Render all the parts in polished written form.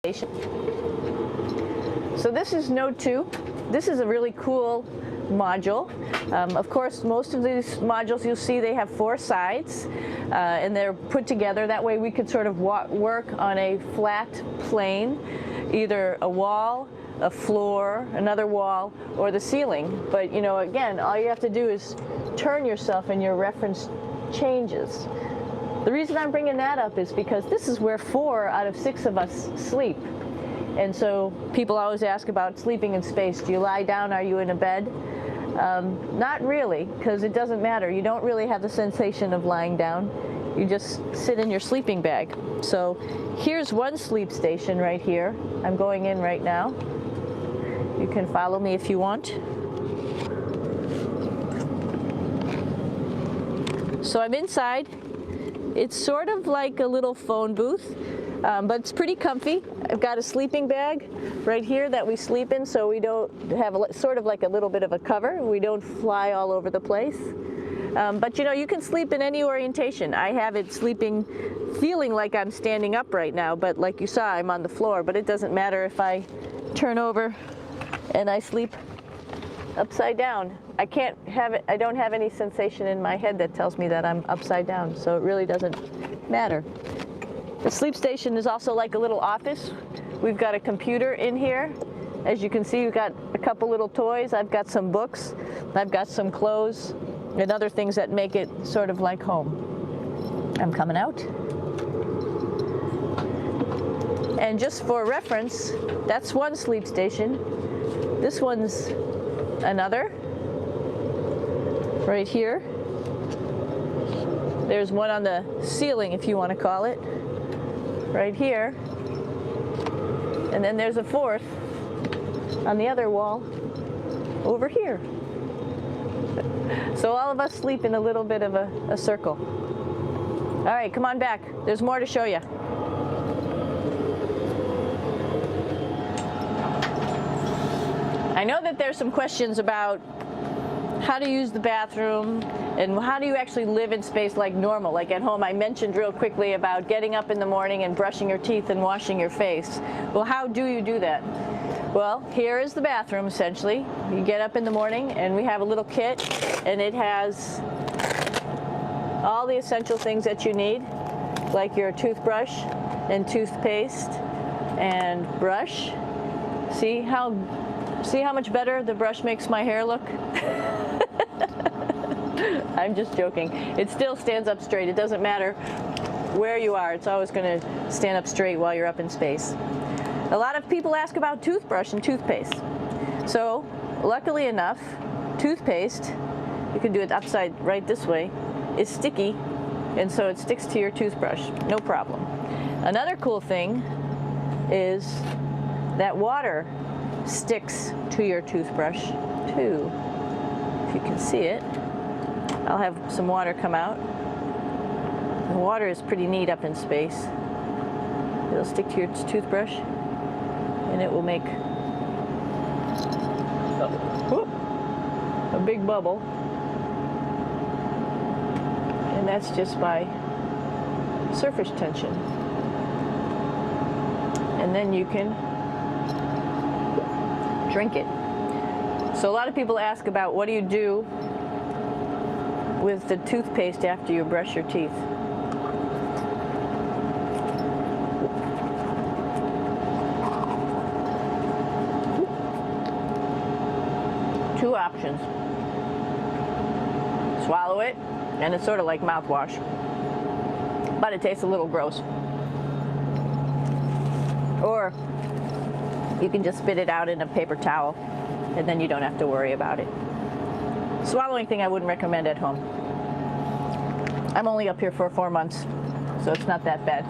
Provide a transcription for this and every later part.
So this is Node 2. This is a really cool module. Of course, most of these modules you'll see they have 4 sides and they're put together. That way we could sort of work on a flat plane, either a wall, a floor, another wall, or the ceiling. But you know, again, all you have to do is turn yourself and your reference changes. The reason I'm bringing that up is because this is where 4 out of 6 of us sleep. And so people always ask about sleeping in space. Do you lie down? Are you in a bed? Not really, because it doesn't matter. You don't really have the sensation of lying down. You just sit in your sleeping bag. So here's one sleep station right here. I'm going in right now. You can follow me if you want. So I'm inside. It's sort of like a little phone booth, but it's pretty comfy. I've got a sleeping bag right here that we sleep in, so we don't have sort of like a little bit of a cover. We don't fly all over the place. But you know, you can sleep in any orientation. I have it sleeping, feeling like I'm standing up right now, but like you saw, I'm on the floor. But it doesn't matter if I turn over and I sleep upside down. I can't have it, I don't have any sensation in my head that tells me that I'm upside down, so it really doesn't matter. The sleep station is also like a little office. We've got a computer in here. As you can see, we've got a couple little toys. I've got some books. I've got some clothes and other things that make it sort of like home. I'm coming out. And just for reference, that's one sleep station. This one's another. Right here. There's one on the ceiling, if you want to call it. Right here. And then there's a 4th on the other wall over here. So all of us sleep in a little bit of a circle. All right, come on back. There's more to show you. I know that there's some questions about how to use the bathroom and how do you actually live in space like normal, like at home. I mentioned real quickly about getting up in the morning and brushing your teeth and washing your face. Well, how do you do that? Well, here is the bathroom essentially. You get up in the morning and we have a little kit and it has all the essential things that you need, like your toothbrush and toothpaste and brush. See how much better the brush makes my hair look? I'm just joking. It still stands up straight. It doesn't matter where you are. It's always going to stand up straight while you're up in space. A lot of people ask about toothbrush and toothpaste. So, luckily enough, toothpaste, you can do it upside right this way, is sticky, and so it sticks to your toothbrush. No problem. Another cool thing is that water sticks to your toothbrush too. If you can see it, I'll have some water come out. The water is pretty neat up in space. It'll stick to your toothbrush and it will make a big bubble, and that's just by surface tension. And then you can drink it. So a lot of people ask about what do you do with the toothpaste after you brush your teeth. Two options. Swallow it, and it's sort of like mouthwash, but it tastes a little gross. Or you can just spit it out in a paper towel, and then you don't have to worry about it. Swallowing thing I wouldn't recommend at home. I'm only up here for 4 months, so it's not that bad.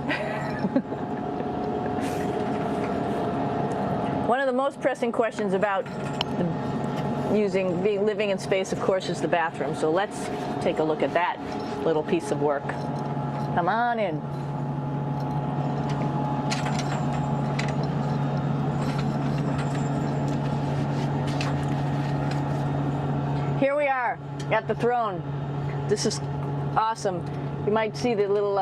One of the most pressing questions about living in space, of course, is the bathroom. So let's take a look at that little piece of work. Come on in. Here we are at the throne. This is awesome. You might see the little,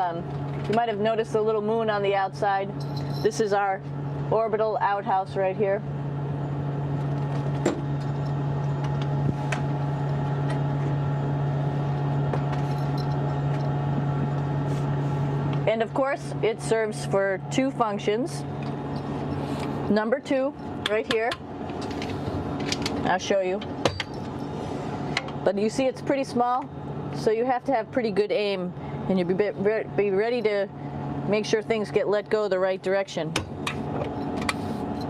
you might have noticed the little moon on the outside. This is our orbital outhouse right here. And of course, it serves for two functions. Number 2, right here. I'll show you. But you see it's pretty small, so you have to have pretty good aim, and you be ready to make sure things get let go the right direction.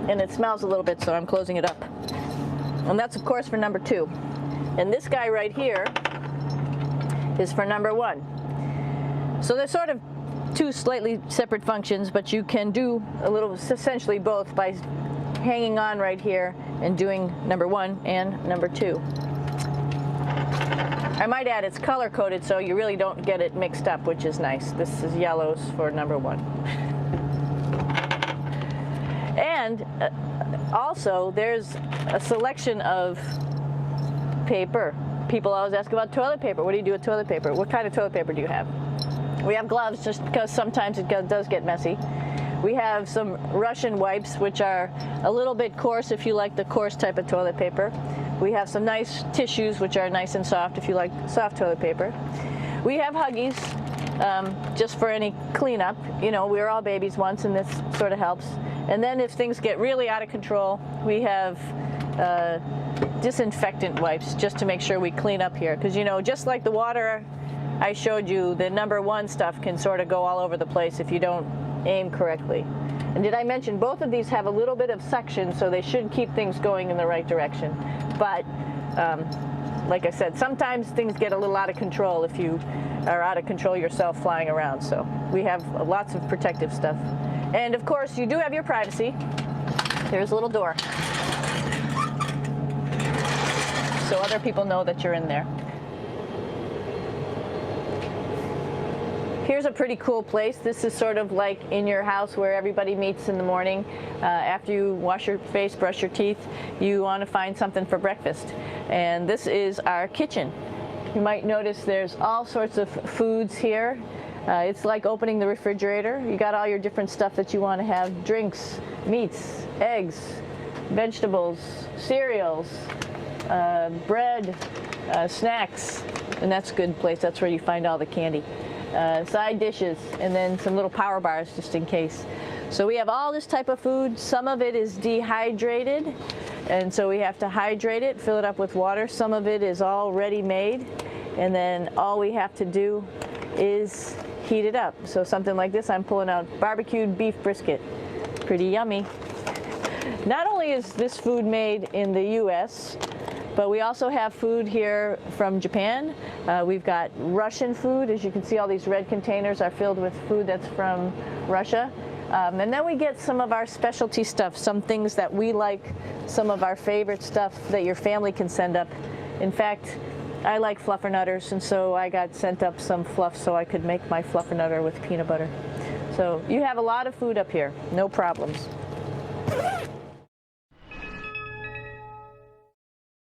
And it smells a little bit, so I'm closing it up. And that's of course for number 2. And this guy right here is for number 1. So they're sort of two slightly separate functions, but you can do a little, essentially both, by hanging on right here and doing number 1 and number 2. I might add it's color coded so you really don't get it mixed up, which is nice. This is yellows for number 1. And also there's a selection of paper. People always ask about toilet paper. What do you do with toilet paper? What kind of toilet paper do you have? We have gloves just because sometimes it does get messy. We have some Russian wipes, which are a little bit coarse if you like the coarse type of toilet paper. We have some nice tissues, which are nice and soft if you like soft toilet paper. We have Huggies, just for any cleanup. You know, we were all babies once, and this sort of helps. And then if things get really out of control, we have disinfectant wipes, just to make sure we clean up here. Because, you know, just like the water I showed you, the number 1 stuff can sort of go all over the place if you don't aim correctly. And did I mention both of these have a little bit of suction, so they should keep things going in the right direction. But like I said, sometimes things get a little out of control if you are out of control yourself flying around. So we have lots of protective stuff. And of course, you do have your privacy. There's a little door, so other people know that you're in there. Here's a pretty cool place. This is sort of like in your house where everybody meets in the morning. After you wash your face, brush your teeth, you want to find something for breakfast. And this is our kitchen. You might notice there's all sorts of foods here. It's like opening the refrigerator. You got all your different stuff that you want to have: drinks, meats, eggs, vegetables, cereals, bread, snacks. And that's a good place. That's where you find all the candy. Side dishes, and then some little power bars just in case. So we have all this type of food. Some of it is dehydrated, and so we have to hydrate it, fill it up with water. Some of it is already made, and then all we have to do is heat it up. So something like this, I'm pulling out barbecued beef brisket. Pretty yummy. Not only is this food made in the US, but we also have food here from Japan. We've got Russian food. As you can see, all these red containers are filled with food that's from Russia. And then we get some of our specialty stuff, some things that we like, some of our favorite stuff that your family can send up. In fact, I like fluffernutters, and so I got sent up some fluff so I could make my fluffernutter with peanut butter. So you have a lot of food up here, no problems.